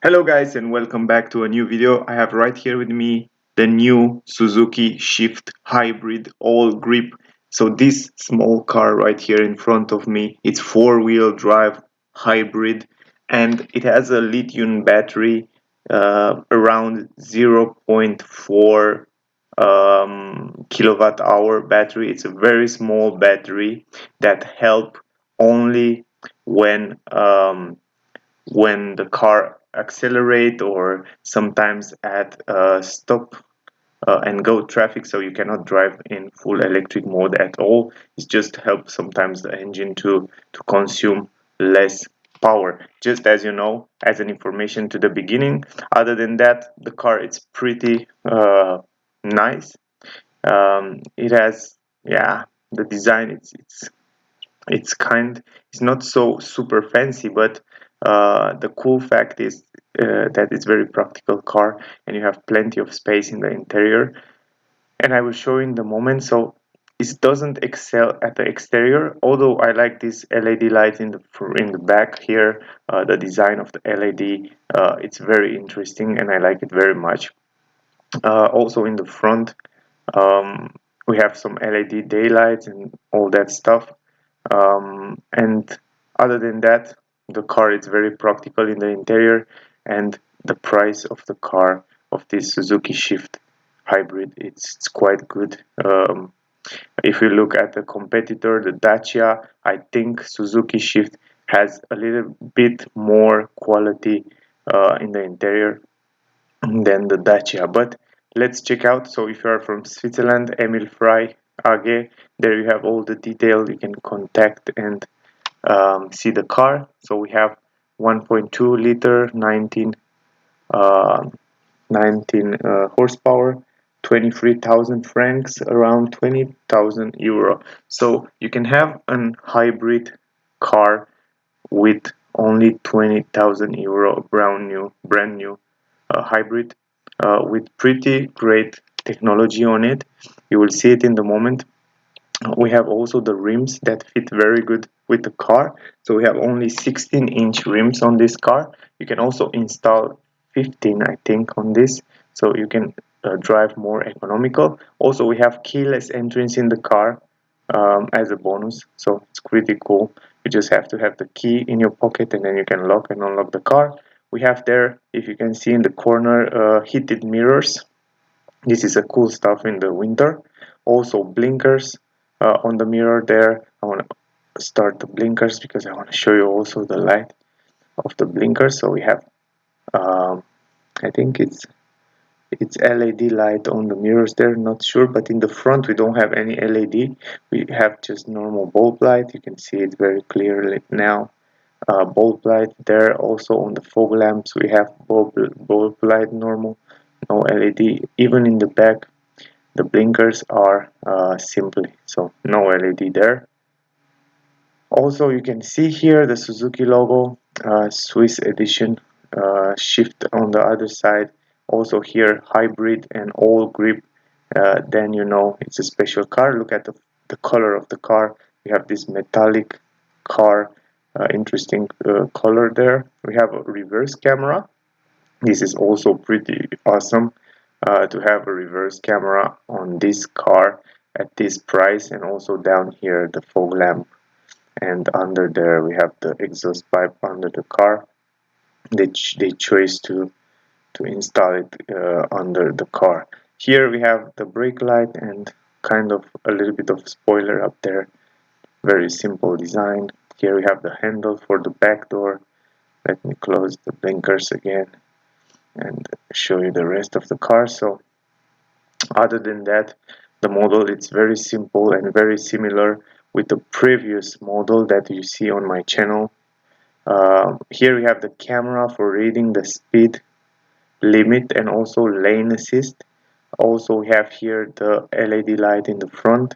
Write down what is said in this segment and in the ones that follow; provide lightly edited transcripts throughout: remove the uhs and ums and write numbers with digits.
Hello guys and welcome back to a new video. I have right here with me the new Suzuki Shift Hybrid All Grip. So this small car right here in front of me, it's four-wheel drive hybrid and it has a lithium battery around zero point 0.4 kilowatt hour battery. It's a very small battery that help only when the car accelerate or sometimes at stop and go traffic, so you cannot drive in full electric mode at all. It just helps sometimes the engine to consume less power, just as you know, as an information to the beginning. Other than that, the car it's pretty nice. It has, yeah, the design it's not so super fancy, but the cool fact is that it's very practical car and you have plenty of space in the interior, and I will show you in the moment. So it doesn't excel at the exterior, although I like this LED light in the back here. The design of the LED, it's very interesting and I like it very much. Also in the front, um, we have some LED daylights and all that stuff. And other than that, the car is very practical in the interior, and the price of the car of this Suzuki Shift Hybrid, it's quite good. If you look at the competitor, the Dacia, I think Suzuki Shift has a little bit more quality in the interior than the Dacia. But let's check out. So if you are from Switzerland, Emil Frey AG, there you have all the detail. You can contact and see the car. So we have 1.2 liter, 19 horsepower, 23,000 francs, around 20,000 euro. So you can have an hybrid car with only 20,000 euro, brand new hybrid with pretty great technology on it. You will see it in the moment. We have also the rims that fit very good with the car. So we have only 16-inch rims on this car. You can also install 15, I think, on this, so you can drive more economical. Also, we have keyless entrance in the car as a bonus, so it's pretty cool. You just have to have the key in your pocket and then you can lock and unlock the car. We have there, if you can see in the corner, heated mirrors. This is a cool stuff in the winter. Also blinkers on the mirror there. I want to start the blinkers because I want to show you also the light of the blinkers. So we have, I think it's LED light on the mirrors there, not sure, but in the front we don't have any LED. We have just normal bulb light. You can see it very clearly now. Bulb light there. Also on the fog lamps we have bulb light normal, no LED. Even in the back the blinkers are simply, so no LED there. Also you can see here the Suzuki logo, Swiss edition, shift on the other side. Also here hybrid and all grip, then you know it's a special car. Look at the color of the car. We have this metallic car, interesting color there. We have a reverse camera. This is also pretty awesome to have a reverse camera on this car at this price. And also down here the fog lamp, and under there we have the exhaust pipe under the car. They chose to install it under the car. Here we have the brake light and kind of a little bit of spoiler up there. Very simple design. Here we have the handle for the back door. Let me close the blinkers again and show you the rest of the car. So other than that, the model it's very simple and very similar with the previous model that you see on my channel. Here we have the camera for reading the speed limit and also lane assist. Also we have here the LED light in the front,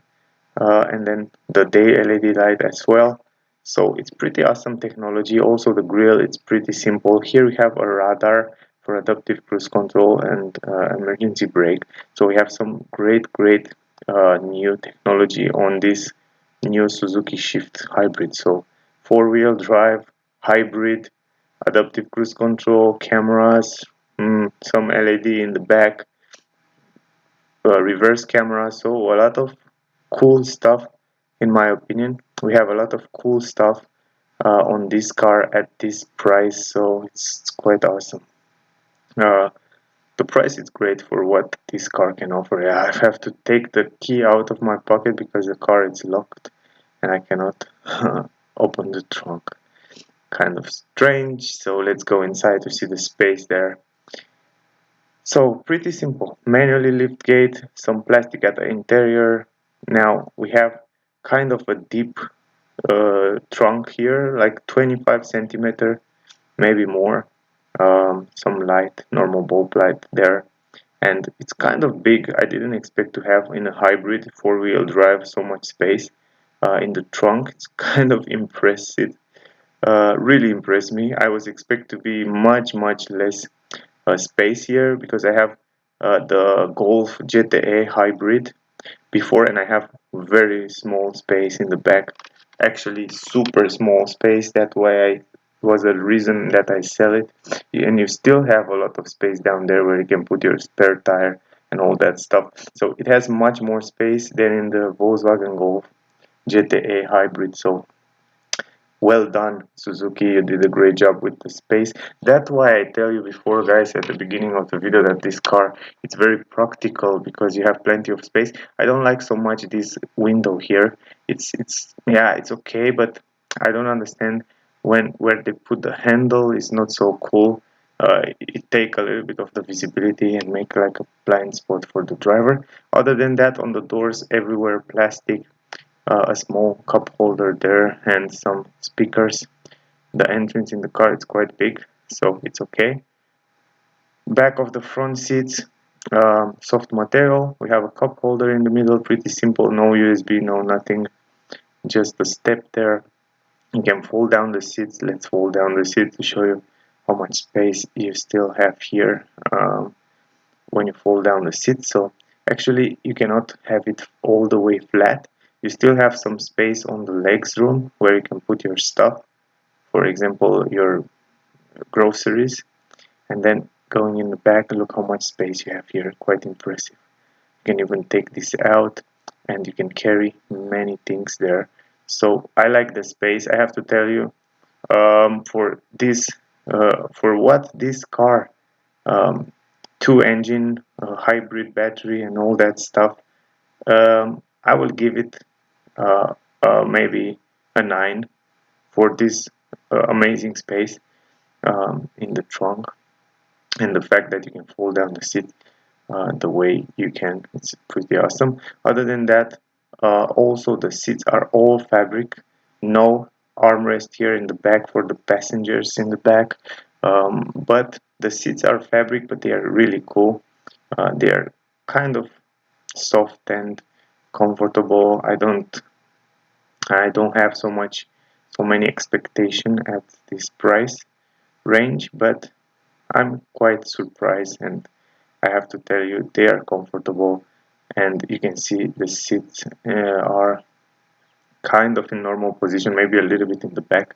and then the day LED light as well. So it's pretty awesome technology. Also the grille, it's pretty simple. Here we have a radar for adaptive cruise control and emergency brake. So we have some great new technology on this new Suzuki Shift Hybrid. So four-wheel drive hybrid, adaptive cruise control, cameras, some LED in the back, reverse camera. So a lot of cool stuff, in my opinion. We have a lot of cool stuff on this car at this price, so it's quite awesome. uh, the price is great for what this car can offer. Yeah, I have to take the key out of my pocket because the car is locked and I cannot open the trunk. Kind of strange, so let's go inside to see the space there. So pretty simple, manually lift gate, some plastic at the interior. Now we have kind of a deep trunk here, like 25 centimeter, maybe more. Some light, normal bulb light there, and it's kind of big. I didn't expect to have in a hybrid four-wheel drive so much space in the trunk. It's kind of impressive, really impressed me. I was expect to be much less space here because I have the Golf GTA hybrid before, and I have very small space in the back, actually super small space. That's why I was a reason that I sell it. And you still have a lot of space down there where you can put your spare tire and all that stuff. So it has much more space than in the Volkswagen Golf GTA hybrid. So well done, Suzuki, you did a great job with the space. That's why I tell you before, guys, at the beginning of the video, that this car, it's very practical because you have plenty of space. I don't like so much this window here. It's yeah, it's okay, but I don't understand when where they put the handle is not so cool. It take a little bit of the visibility and make like a blind spot for the driver. Other than that, on the doors everywhere plastic, a small cup holder there, and some speakers. The entrance in the car is quite big, so it's okay. Back of the front seats, soft material. We have a cup holder in the middle, pretty simple, no USB, no nothing, just a step there. You can fold down the seats. Let's fold down the seat to show you how much space you still have here when you fold down the seat. So actually you cannot have it all the way flat. You still have some space on the legs room where you can put your stuff, for example your groceries. And then going in the back, look how much space you have here, quite impressive. You can even take this out and you can carry many things there. So I like the space. I have to tell you, for this for what this car, um, two engine, hybrid battery and all that stuff, I will give it maybe a 9 for this amazing space in the trunk, and the fact that you can fold down the seat the way you can. It's pretty awesome. Other than that, also the seats are all fabric, no armrest here in the back for the passengers in the back, but the seats are fabric, but they are really cool. They are kind of soft and comfortable. I don't have so many expectation at this price range, but I'm quite surprised, and I have to tell you they are comfortable. And you can see the seats are kind of in normal position, maybe a little bit in the back,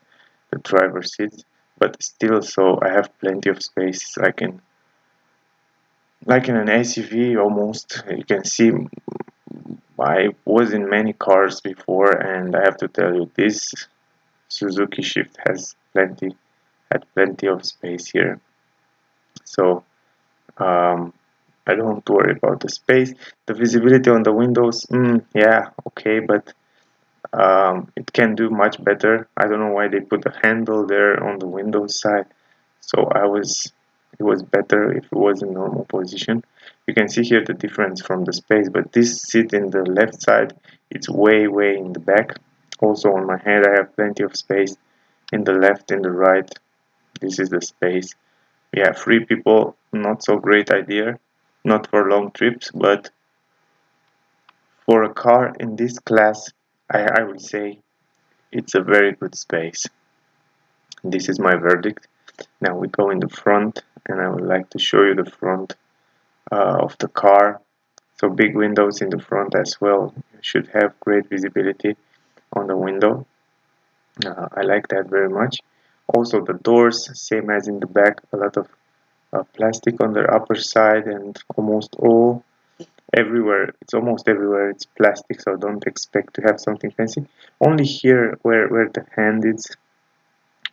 the driver seats, but still, so I have plenty of space. Like in an SUV almost. You can see I was in many cars before, and I have to tell you this Suzuki Shift has plenty of space here. So I don't worry about the space. The visibility on the windows, yeah, okay, but it can do much better. I don't know why they put a handle there on the Windows side. So it was better if it was in normal position. You can see here the difference from the space, but this seat in the left side, it's way in the back. Also on my head, I have plenty of space in the left and the right. This is the space. Yeah, 3 people, not so great idea. Not for long trips, but for a car in this class, I would say it's a very good space. This is my verdict. Now we go in the front, and I would like to show you the front of the car. So big windows in the front as well. You should have great visibility on the window. I like that very much. Also the doors, same as in the back, a lot of plastic on the upper side, and almost all everywhere, it's almost everywhere it's plastic, so don't expect to have something fancy. Only here where the hand is,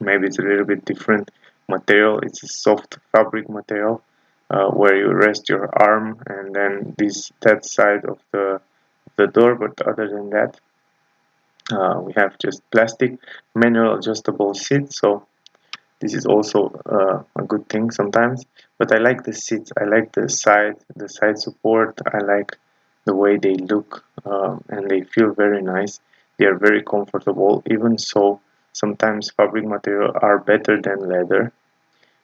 maybe it's a little bit different material. It's a soft fabric material, where you rest your arm, and then that side of the door. But other than that, we have just plastic manual adjustable seat, so this is also a good thing sometimes. But I like the seats, I like the side support, I like the way they look, and they feel very nice. They are very comfortable. Even so, sometimes fabric material are better than leather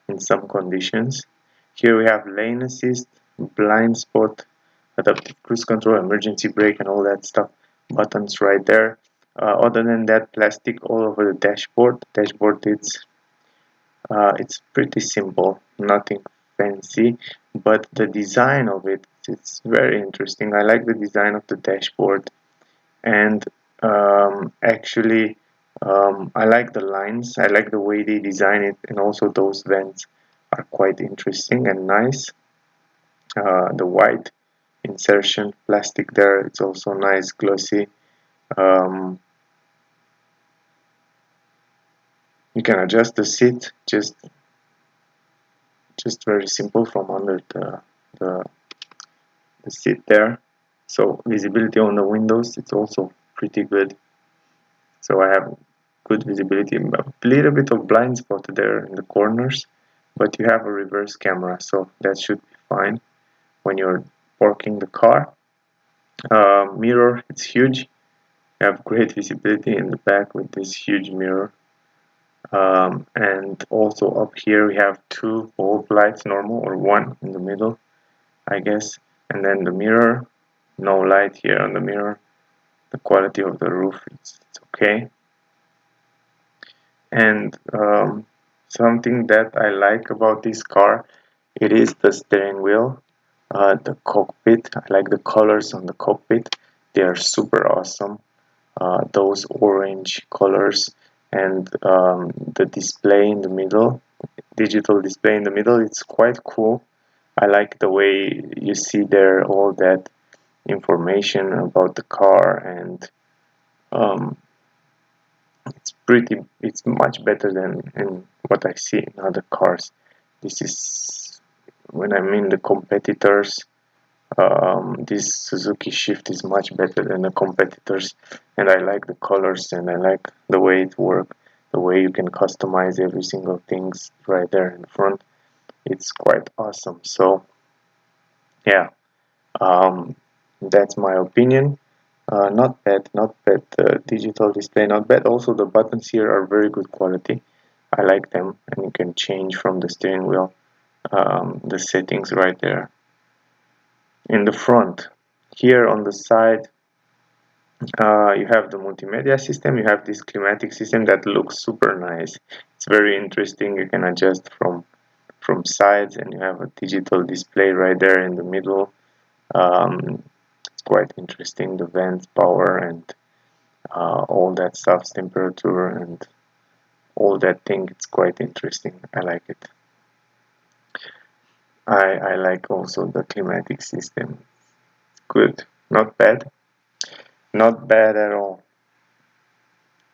in some conditions. Here we have lane assist, blind spot, adaptive cruise control, emergency brake, and all that stuff. Buttons right there. Other than that, plastic all over the dashboard. Dashboard, it's pretty simple, nothing fancy, but the design of it's very interesting. I like the design of the dashboard, and actually, I like the lines. I like the way they design it, and also those vents are quite interesting and nice. The white insertion plastic there, it's also nice, glossy. Um, you can adjust the seat just very simple from under the, the seat there. So visibility on the windows, it's also pretty good. So I have good visibility, a little bit of blind spot there in the corners, but you have a reverse camera, so that should be fine when you're parking the car. Mirror, it's huge. You have great visibility in the back with this huge mirror. And also up here we have two bulb lights, normal, or one in the middle, I guess. And then the mirror, no light here on the mirror. The quality of the roof, it's okay. And something that I like about this car, it is the steering wheel, the cockpit. I like the colors on the cockpit. They are super awesome. Those orange colors, and the display in the middle, digital display in the middle, it's quite cool. I like the way you see there all that information about the car, and um, it's much better than in what I see in other cars. This is when I mean the competitors. This Suzuki Shift is much better than the competitors, and I like the colors, and I like the way it works, the way you can customize every single things right there in front. It's quite awesome. So yeah, um, that's my opinion. Not bad, not bad. Digital display, not bad. Also, the buttons here are very good quality. I like them, and you can change from the steering wheel the settings right there. In the front, here on the side, you have the multimedia system. You have this climatic system that looks super nice. It's very interesting. You can adjust from sides, and you have a digital display right there in the middle. It's quite interesting. The vents, power, and all that stuff, temperature, and all that thing. It's quite interesting. I like it. I like also the climatic system. Good, not bad, not bad at all.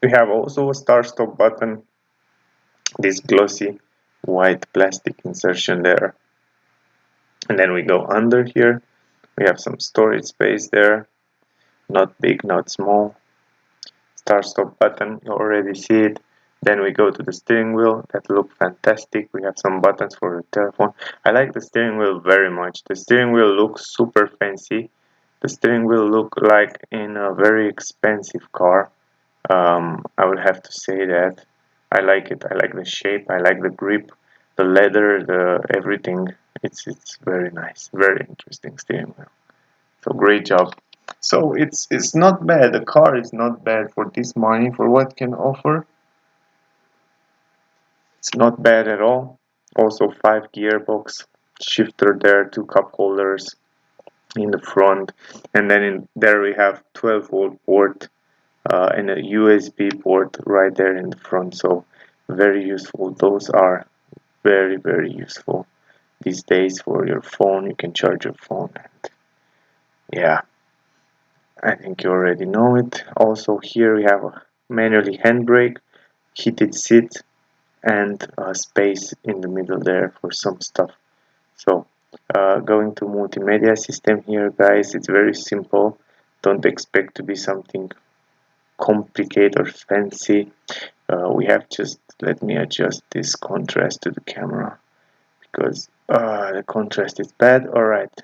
We have also a start stop button, this glossy white plastic insertion there. And then we go under here. We have some storage space there, not big, not small. Start stop button, you already see it. Then we go to the steering wheel, that look fantastic. We have some buttons for the telephone. I like the steering wheel very much. The steering wheel looks super fancy. The steering wheel look like in a very expensive car. I would have to say that. I like it. I like the shape. I like the grip, the leather, the everything. It's very nice. Very interesting steering wheel. So great job. So it's not bad. The car is not bad for this money, for what it can offer. It's not bad at all. Also 5 gearbox, shifter there, two cup holders in the front, and then in there we have 12-volt port and a USB port right there in the front. So very useful. Those are very useful these days for your phone. You can charge your phone, and yeah, I think you already know it. Also here we have a manually handbrake, heated seat, and a space in the middle there for some stuff. So going to multimedia system here, guys, it's very simple. Don't expect to be something complicated or fancy. We have just, let me adjust this contrast to the camera because the contrast is bad. Alright,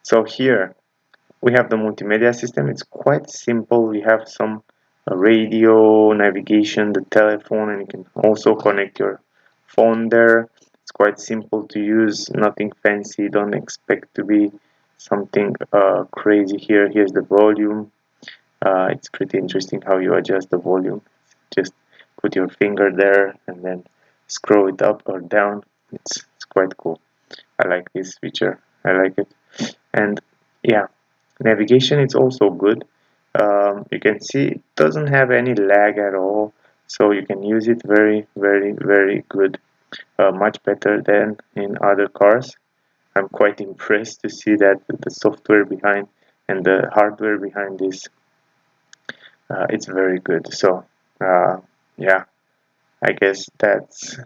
so here we have the multimedia system. It's quite simple. We have some radio, navigation, the telephone, and you can also connect your phone there. It's quite simple to use, nothing fancy. Don't expect to be something crazy here. Here's the volume. It's pretty interesting how you adjust the volume. Just put your finger there and then scroll it up or down. It's quite cool. I like this feature. I like it. And yeah, navigation is also good. You can see it doesn't have any lag at all, so you can use it very good. Much better than in other cars. I'm quite impressed to see that the software behind and the hardware behind this, it's very good. So yeah, I guess that's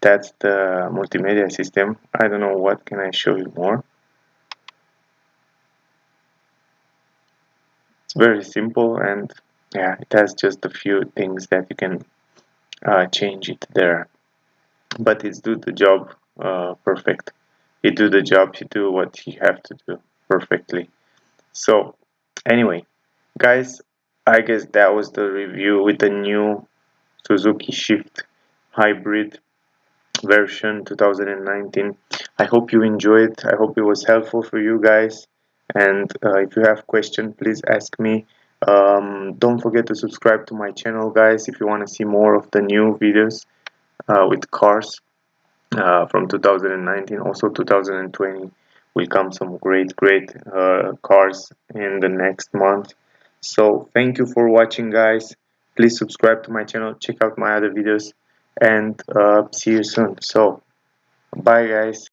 the multimedia system. I don't know what can I show you more. It's very simple, and yeah, it has just a few things that you can change it there, but it's do the job perfect. You do the job, you do what you have to do perfectly. So anyway, guys, I guess that was the review with the new Suzuki Shift Hybrid version 2019. I hope you enjoyed. I hope it was helpful for you guys. And if you have questions, please ask me. Don't forget to subscribe to my channel, guys, if you want to see more of the new videos with cars from 2019. Also 2020 will come some great cars in the next month. So thank you for watching, guys. Please subscribe to my channel, check out my other videos, and see you soon. So bye, guys.